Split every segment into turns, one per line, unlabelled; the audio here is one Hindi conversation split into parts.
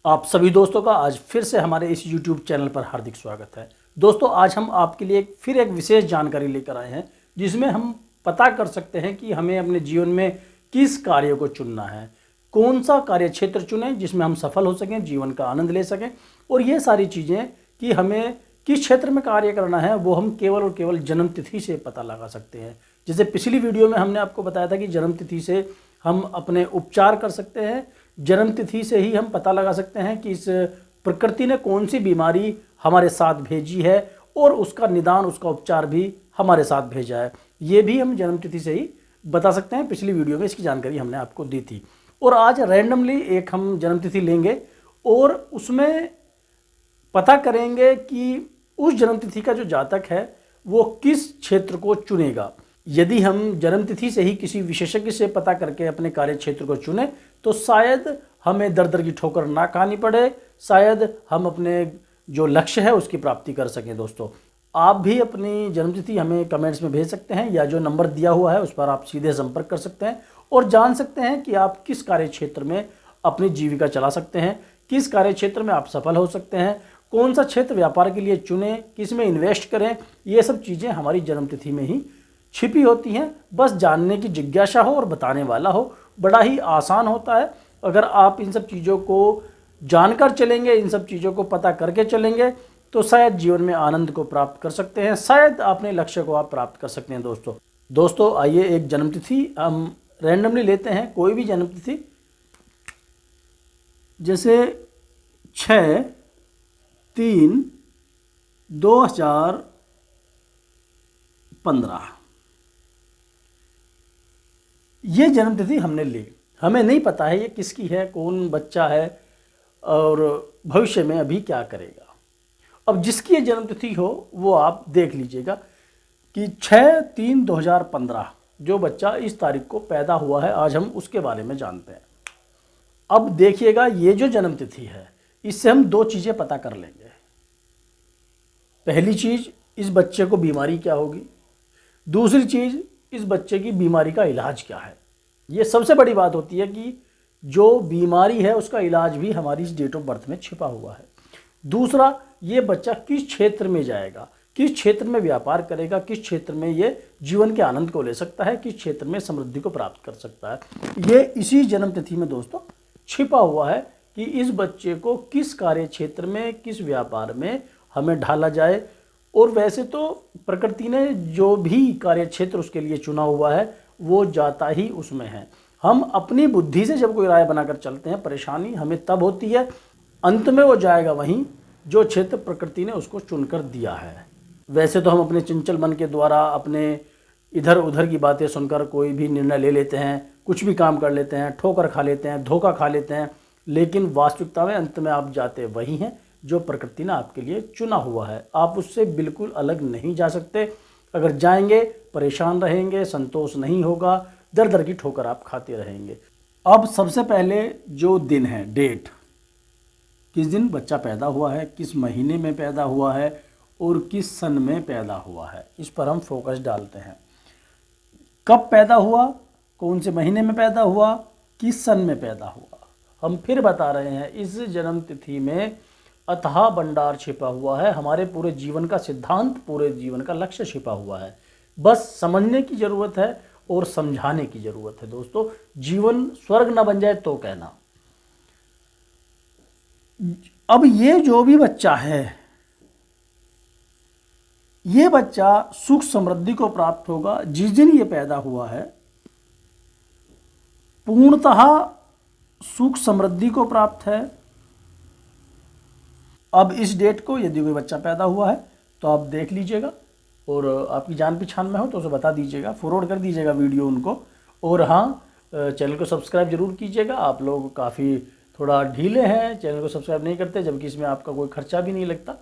आप सभी दोस्तों का आज फिर से हमारे इस YouTube चैनल पर हार्दिक स्वागत है। दोस्तों, आज हम आपके लिए फिर एक विशेष जानकारी लेकर आए हैं जिसमें हम पता कर सकते हैं कि हमें अपने जीवन में किस कार्य को चुनना है, कौन सा कार्य क्षेत्र चुनें जिसमें हम सफल हो सकें, जीवन का आनंद ले सकें। और ये सारी चीज़ें कि हमें किस क्षेत्र में कार्य करना है वो हम केवल और केवल जन्म तिथि से पता लगा सकते हैं। जैसे पिछली वीडियो में हमने आपको बताया था कि जन्म तिथि से हम अपने उपचार कर सकते हैं, जन्म तिथि से ही हम पता लगा सकते हैं कि इस प्रकृति ने कौन सी बीमारी हमारे साथ भेजी है और उसका निदान, उसका उपचार भी हमारे साथ भेजा है। ये भी हम जन्म तिथि से ही बता सकते हैं। पिछली वीडियो में इसकी जानकारी हमने आपको दी थी। और आज रैंडमली एक हम जन्म तिथि लेंगे और उसमें पता करेंगे कि उस जन्म तिथि का जो जातक है वो किस क्षेत्र को चुनेगा। यदि हम जन्म तिथि से ही किसी विशेषज्ञ से पता करके अपने कार्य क्षेत्र को चुने तो शायद हमें दर दर की ठोकर ना खानी पड़े, शायद हम अपने जो लक्ष्य है उसकी प्राप्ति कर सकें। दोस्तों, आप भी अपनी जन्मतिथि हमें कमेंट्स में भेज सकते हैं या जो नंबर दिया हुआ है उस पर आप सीधे संपर्क कर सकते हैं और जान सकते हैं कि आप किस कार्य क्षेत्र में अपनी जीविका चला सकते हैं, किस कार्य क्षेत्र में आप सफल हो सकते हैं, कौन सा क्षेत्र व्यापार के लिए चुनें, किस में इन्वेस्ट करें। ये सब चीज़ें हमारी जन्मतिथि में ही छिपी होती हैं। बस जानने की जिज्ञासा हो और बताने वाला हो। बड़ा ही आसान होता है। अगर आप इन सब चीज़ों को जानकर चलेंगे, इन सब चीज़ों को पता करके चलेंगे तो शायद जीवन में आनंद को प्राप्त कर सकते हैं, शायद अपने लक्ष्य को आप प्राप्त कर सकते हैं। दोस्तों आइए एक जन्मतिथि हम रैंडमली लेते हैं, कोई भी जन्मतिथि, जैसे 6/3/2015 ये जन्मतिथि हमने ली। हमें नहीं पता है ये किसकी है, कौन बच्चा है और भविष्य में अभी क्या करेगा। अब जिसकी ये जन्मतिथि हो वो आप देख लीजिएगा कि 6/3/2015 जो बच्चा इस तारीख को पैदा हुआ है, आज हम उसके बारे में जानते हैं। अब देखिएगा, ये जो जन्मतिथि है इससे हम दो चीज़ें पता कर लेंगे। पहली चीज़, इस बच्चे को बीमारी क्या होगी। दूसरी चीज़, इस बच्चे की बीमारी का इलाज क्या है। ये सबसे बड़ी बात होती है कि जो बीमारी है उसका इलाज भी हमारी इस डेट ऑफ बर्थ में छिपा हुआ है। दूसरा, ये बच्चा किस क्षेत्र में जाएगा, किस क्षेत्र में व्यापार करेगा, किस क्षेत्र में ये जीवन के आनंद को ले सकता है, किस क्षेत्र में समृद्धि को प्राप्त कर सकता है। ये इसी जन्म तिथि में दोस्तों छिपा हुआ है कि इस बच्चे को किस कार्य क्षेत्र में, किस व्यापार में हमें ढाला जाए। और वैसे तो प्रकृति ने जो भी कार्य क्षेत्र उसके लिए चुना हुआ है वो जाता ही उसमें है। हम अपनी बुद्धि से जब कोई राय बनाकर चलते हैं, परेशानी हमें तब होती है। अंत में वो जाएगा वहीं जो क्षेत्र प्रकृति ने उसको चुनकर दिया है। वैसे तो हम अपने चंचल मन के द्वारा अपने इधर उधर की बातें सुनकर कोई भी निर्णय ले लेते हैं, कुछ भी काम कर लेते हैं, ठोकर खा लेते हैं, धोखा खा लेते हैं, लेकिन वास्तविकता में अंत में आप जाते वही हैं जो प्रकृति ने आपके लिए चुना हुआ है। आप उससे बिल्कुल अलग नहीं जा सकते। अगर जाएंगे परेशान रहेंगे, संतोष नहीं होगा, दर दर की ठोकर आप खाते रहेंगे। अब सबसे पहले जो दिन है, डेट, किस दिन बच्चा पैदा हुआ है, किस महीने में पैदा हुआ है और किस सन में पैदा हुआ है, इस पर हम फोकस डालते हैं। कब पैदा हुआ, कौन से महीने में पैदा हुआ, किस सन में पैदा हुआ। हम फिर बता रहे हैं, इस जन्म तिथि में अथाह भंडार छिपा हुआ है। हमारे पूरे जीवन का सिद्धांत, पूरे जीवन का लक्ष्य छिपा हुआ है। बस समझने की ज़रूरत है और समझाने की ज़रूरत है। दोस्तों, जीवन स्वर्ग ना बन जाए तो कहना। अब ये जो भी बच्चा है, ये बच्चा सुख समृद्धि को प्राप्त होगा। जिस दिन ये पैदा हुआ है पूर्णतः सुख समृद्धि को प्राप्त है। अब इस डेट को यदि कोई बच्चा पैदा हुआ है तो आप देख लीजिएगा और आपकी जान पहचान में हो तो उसे बता दीजिएगा, फॉरवर्ड कर दीजिएगा वीडियो उनको। और हाँ, चैनल को सब्सक्राइब जरूर कीजिएगा। आप लोग काफ़ी थोड़ा ढीले हैं, चैनल को सब्सक्राइब नहीं करते, जबकि इसमें आपका कोई खर्चा भी नहीं लगता।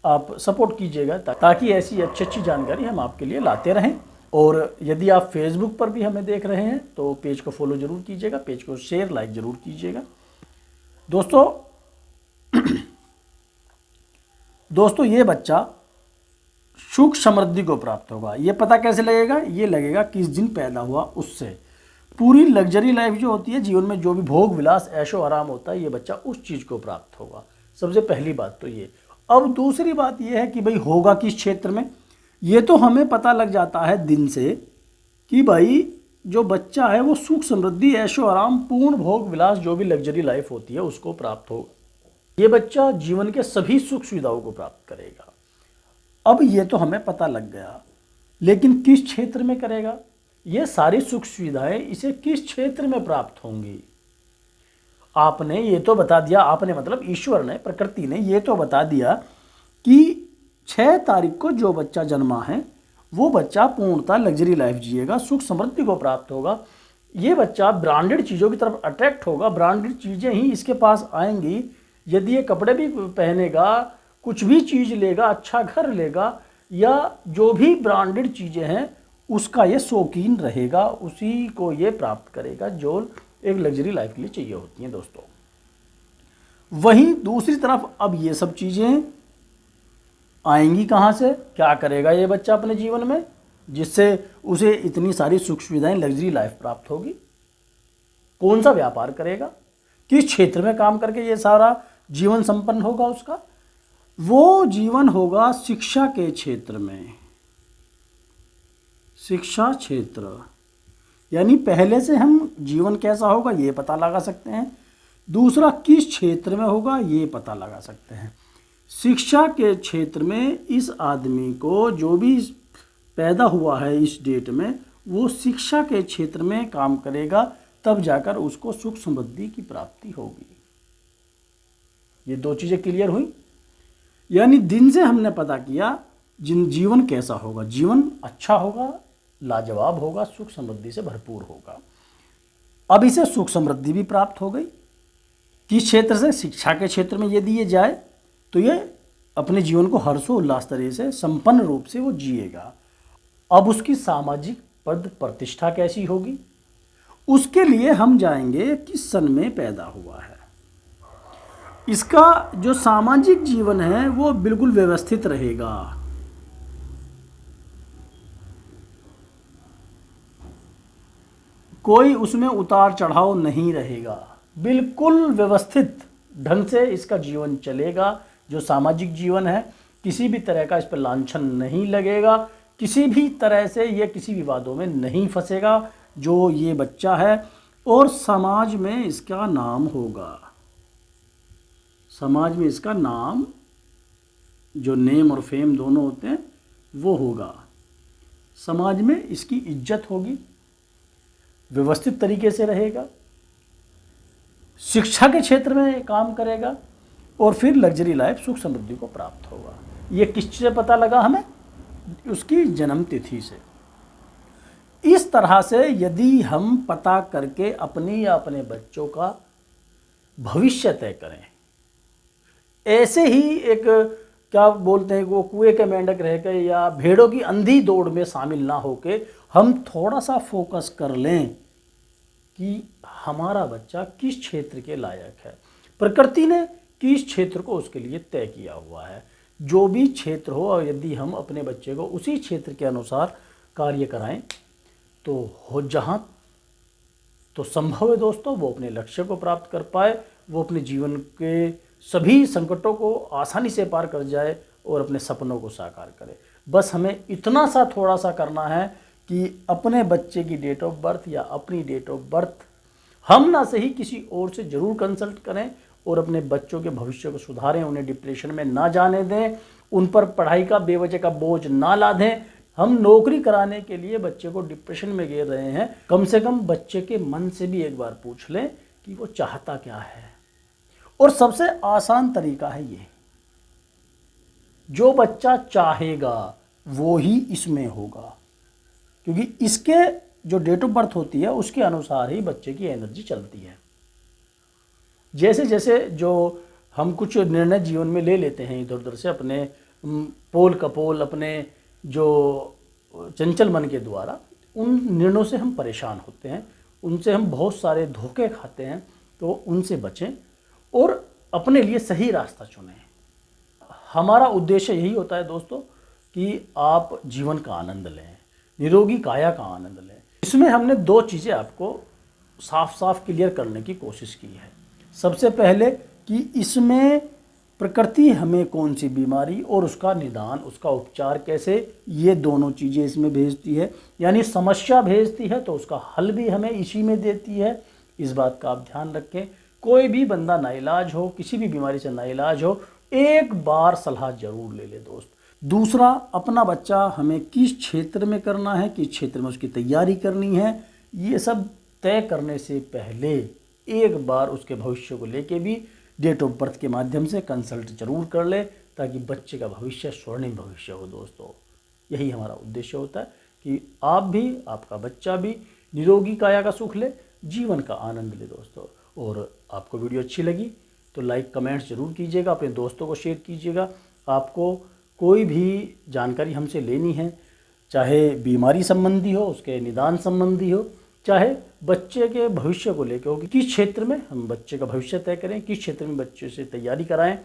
आप सपोर्ट कीजिएगा ताकि ऐसी अच्छी अच्छी जानकारी हम आपके लिए लाते रहें। और यदि आप फेसबुक पर भी हमें देख रहे हैं तो पेज को फॉलो ज़रूर कीजिएगा, पेज को शेयर लाइक ज़रूर कीजिएगा। दोस्तों ये बच्चा सुख समृद्धि को प्राप्त होगा। ये पता कैसे लगेगा, ये लगेगा किस दिन पैदा हुआ उससे। पूरी लग्जरी लाइफ जो होती है, जीवन में जो भी भोग विलास ऐशो आराम होता है, ये बच्चा उस चीज़ को प्राप्त होगा। सबसे पहली बात तो ये। अब दूसरी बात ये है कि भाई होगा किस क्षेत्र में, ये तो हमें पता लग जाता है दिन से कि भाई जो बच्चा है वो सुख समृद्धि ऐशो आराम पूर्ण भोग विलास जो भी लग्जरी लाइफ होती है उसको प्राप्त होगा। ये बच्चा जीवन के सभी सुख सुविधाओं को प्राप्त करेगा। अब ये तो हमें पता लग गया, लेकिन किस क्षेत्र में करेगा, ये सारी सुख सुविधाएं इसे किस क्षेत्र में प्राप्त होंगी। आपने ये तो बता दिया, आपने मतलब ईश्वर ने, प्रकृति ने ये तो बता दिया कि 6 तारीख को जो बच्चा जन्मा है वो बच्चा पूर्णतः लग्जरी लाइफ जिएगा, सुख समृद्धि को प्राप्त होगा। ये बच्चा ब्रांडेड चीज़ों की तरफ अट्रैक्ट होगा, ब्रांडेड चीज़ें ही इसके पास आएंगी। यदि ये कपड़े भी पहनेगा, कुछ भी चीज़ लेगा, अच्छा घर लेगा, या जो भी ब्रांडेड चीज़ें हैं उसका ये शौकीन रहेगा, उसी को ये प्राप्त करेगा जो एक लग्जरी लाइफ के लिए चाहिए होती हैं दोस्तों। वहीं दूसरी तरफ अब ये सब चीज़ें आएंगी कहाँ से, क्या करेगा ये बच्चा अपने जीवन में जिससे उसे इतनी सारी सुख सुविधाएं लग्जरी लाइफ प्राप्त होगी। कौन सा व्यापार करेगा, किस क्षेत्र में काम करके ये सारा जीवन संपन्न होगा उसका, वो जीवन होगा शिक्षा के क्षेत्र में। शिक्षा क्षेत्र यानी पहले से हम जीवन कैसा होगा ये पता लगा सकते हैं, दूसरा किस क्षेत्र में होगा ये पता लगा सकते हैं। शिक्षा के क्षेत्र में इस आदमी को जो भी पैदा हुआ है इस डेट में, वो शिक्षा के क्षेत्र में काम करेगा, तब जाकर उसको सुख समृद्धि की प्राप्ति होगी। ये 2 चीज़ें क्लियर हुई। यानी दिन से हमने पता किया जीवन कैसा होगा, जीवन अच्छा होगा, लाजवाब होगा, सुख समृद्धि से भरपूर होगा। अब इसे सुख समृद्धि भी प्राप्त हो गई। किस क्षेत्र से, शिक्षा के क्षेत्र में यदि ये जाए तो ये अपने जीवन को हर्षोल्लास तरह से संपन्न रूप से वो जिएगा। अब उसकी सामाजिक पद प्रतिष्ठा कैसी होगी, उसके लिए हम जाएंगे किस सन में पैदा हुआ है। इसका जो सामाजिक जीवन है वो बिल्कुल व्यवस्थित रहेगा। कोई उसमें उतार चढ़ाव नहीं रहेगा, बिल्कुल व्यवस्थित ढंग से इसका जीवन चलेगा। जो सामाजिक जीवन है किसी भी तरह का इस पर लांछन नहीं लगेगा, किसी भी तरह से ये किसी विवादों में नहीं फंसेगा जो ये बच्चा है, और समाज में इसका नाम होगा। समाज में इसका नाम, जो नेम और फेम दोनों होते हैं, वो होगा। समाज में इसकी इज्जत होगी, व्यवस्थित तरीके से रहेगा, शिक्षा के क्षेत्र में काम करेगा, और फिर लग्जरी लाइफ सुख समृद्धि को प्राप्त होगा। ये किस से पता लगा हमें, उसकी जन्म तिथि से। इस तरह से यदि हम पता करके अपनी या अपने बच्चों का भविष्य तय करें, ऐसे ही एक क्या बोलते हैं वो कुएं के मेंढक रह के या भेड़ों की अंधी दौड़ में शामिल ना होके हम थोड़ा सा फोकस कर लें कि हमारा बच्चा किस क्षेत्र के लायक है, प्रकृति ने किस क्षेत्र को उसके लिए तय किया हुआ है। जो भी क्षेत्र हो, और यदि हम अपने बच्चे को उसी क्षेत्र के अनुसार कार्य कराएं तो हो जहाँ तो संभव है दोस्तों वो अपने लक्ष्य को प्राप्त कर पाए, वो अपने जीवन के सभी संकटों को आसानी से पार कर जाए और अपने सपनों को साकार करे। बस हमें इतना सा थोड़ा सा करना है कि अपने बच्चे की डेट ऑफ बर्थ या अपनी डेट ऑफ बर्थ हम ना सही किसी और से ज़रूर कंसल्ट करें और अपने बच्चों के भविष्य को सुधारें, उन्हें डिप्रेशन में ना जाने दें, उन पर पढ़ाई का बेवजह का बोझ ना लादें। हम नौकरी कराने के लिए बच्चे को डिप्रेशन में गिर रहे हैं, कम से कम बच्चे के मन से भी एक बार पूछ लें कि वो चाहता क्या है। और सबसे आसान तरीका है ये, जो बच्चा चाहेगा वो ही इसमें होगा, क्योंकि इसके जो डेट ऑफ बर्थ होती है उसके अनुसार ही बच्चे की एनर्जी चलती है। जैसे जैसे जो हम कुछ निर्णय जीवन में ले लेते हैं इधर उधर से अपने पोल कपोल, अपने जो चंचल मन के द्वारा, उन निर्णयों से हम परेशान होते हैं, उनसे हम बहुत सारे धोखे खाते हैं। तो उनसे बचें और अपने लिए सही रास्ता चुनें। हमारा उद्देश्य यही होता है दोस्तों कि आप जीवन का आनंद लें, निरोगी काया का आनंद लें। इसमें हमने 2 चीज़ें आपको साफ साफ क्लियर करने की कोशिश की है। सबसे पहले कि इसमें प्रकृति हमें कौन सी बीमारी और उसका निदान, उसका उपचार कैसे, ये दोनों चीज़ें इसमें भेजती है। यानी समस्या भेजती है तो उसका हल भी हमें इसी में देती है। इस बात का आप ध्यान रखें। कोई भी बंदा नाइलाज हो, किसी भी बीमारी से नाइलाज हो, एक बार सलाह जरूर ले ले दोस्त। दूसरा, अपना बच्चा हमें किस क्षेत्र में करना है, किस क्षेत्र में उसकी तैयारी करनी है, ये सब तय करने से पहले एक बार उसके भविष्य को लेके भी डेट ऑफ बर्थ के माध्यम से कंसल्ट जरूर कर ले, ताकि बच्चे का भविष्य स्वर्णिम भविष्य हो दोस्तों। यही हमारा उद्देश्य होता है कि आप भी, आपका बच्चा भी निरोगी काया का सुख ले, जीवन का आनंद ले दोस्तों। और आपको वीडियो अच्छी लगी तो लाइक कमेंट्स जरूर कीजिएगा, अपने दोस्तों को शेयर कीजिएगा। आपको कोई भी जानकारी हमसे लेनी है, चाहे बीमारी संबंधी हो, उसके निदान संबंधी हो, चाहे बच्चे के भविष्य को लेकर हो कि किस क्षेत्र में हम बच्चे का भविष्य तय करें, किस क्षेत्र में बच्चे से तैयारी कराएं,